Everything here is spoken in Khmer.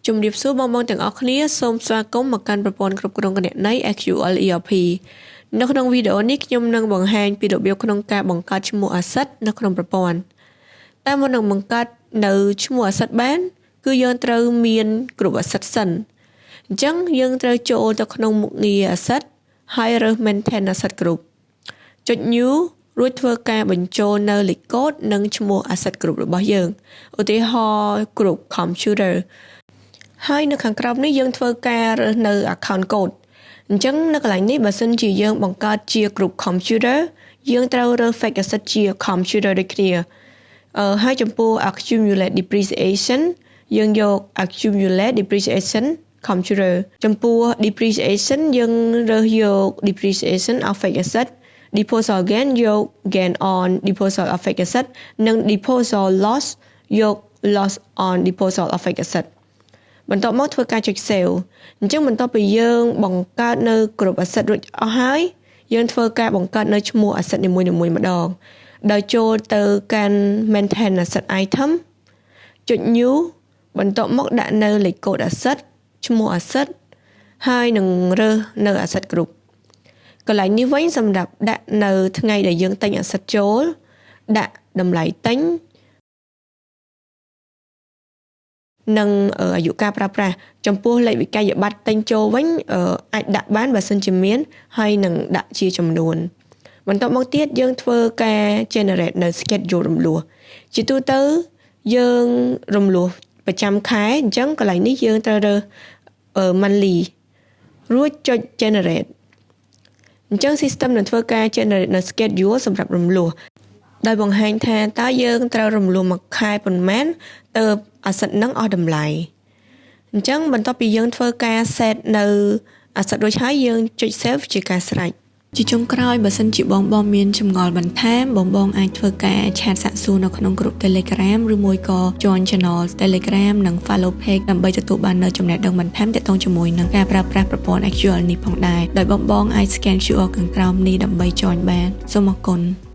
ជំរាបសួរបងប្អូនទាំងអស់គ្នាសូមស្វាគមន៍មកកាន់ប្រព័ន្ធគ្រប់គ្រងគណនេយ្យ SQL ERP នៅក្នុងវីដេអូនេះខ្ញុំនឹងបង្ហាញពីរបៀបក្នុងការបង្កើតឈ្មោះ asset នៅក្នុងប្រព័ន្ធតែមុននឹងបង្កើតនៅឈ្មោះ asset បានគឺយើងត្រូវមានគ្រប់ asset សិនអញ្ចឹងយើងត្រូវចូលទៅក្នុងមុខងារ asset ហើយរើស maintain asset group ចុច new រួចធ្វើការបញ្ចូលនៅលេខកូដនិងឈ្មោះ asset group របស់យើងឧទាហរណ៍ group computer ហើយនៅខាងក្រោមនេះយើងធ្វើការរើសនៅ account code អញ្ចឹងនៅកន្លែងនេះបើសិនជាយើងបង្កើតជា group computer យើងត្រូវរើស fixed asset ជា computer ដូចគ្នាហើយចំពោះ accumulate depreciation យើងយក accumulate depreciation computer ចំពោះ depreciation យើងរើសយក depreciation of fixed asset disposal gain យក gain on disposal of fixed asset និង disposal loss យក loss on disposal of fixed asset បន្ទាប់មកធ្វើការចុច save អញ្ចឹងបន្ទាប់ពីយើងបង្កើតនៅគ្រប់ asset រួចអស់ហើយយើងធ្វើការបង្កើតនៅឈ្មោះ asset នីមួយៗម្ដងដោយចូលទៅកាន់ maintain asset item ចុច new បន្ទាប់មកដាក់នៅលេខកូដ asset ឈ្មោះ asset ហើយនឹងរើសនៅ asset group កន្លែងនេះវិញសម្រាប់ដាក់នៅថ្ងៃដែលយើងទិញ asset ចូលដាក់តម្លៃទិញនិងអាយុកាលប្រើប្រាស់ចំពោះលេខវិក័យប័ត្រទិញចូលវិញអាចដាក់បានបើសិនជាមានហើយនឹងដាក់ជាចំនួនបន្ទាប់មកទៀតយើងធ្វើការ generate នៅ schedule រំលោះជាទូទៅយើងរំលោះប្រចាំខែអញ្ចឹងកន្លែងនេះយើងត្រូវរើស monthly រួចចុច generate អញ្ចឹង system នឹងធ្វើការ generate នៅ schedule សម្រាប់រំលោះដោយបង្ហាញថាតើយើងត្រូវរំលោះមួយខែប៉ុន្មានទៅ asset នឹងអស់តម្លៃអញ្ចឹងបន្ទាប់ពីយើងធ្វើការ set នៅ asset រួចហើយយើងចុច save ជាការស្រេចជាចុងក្រោយបើសិនជាបងមានចម្ងល់បន្ថែមបងអាចធ្វើការ chat សាកសួរនៅក្នុងក្រុម Telegram ឬមួយក៏ join channel Telegram និង follow page ដើម្បីទទួលបាននូវចំណេះដឹងបន្ថែមទាក់ទងជាមួយនឹងការប្រើប្រាស់ប្រព័ន្ធ SQL នេះផងដែរដោយបងអាច scan QR ខាងក្រោមនេះដើម្បី join បានសូមអរគុណ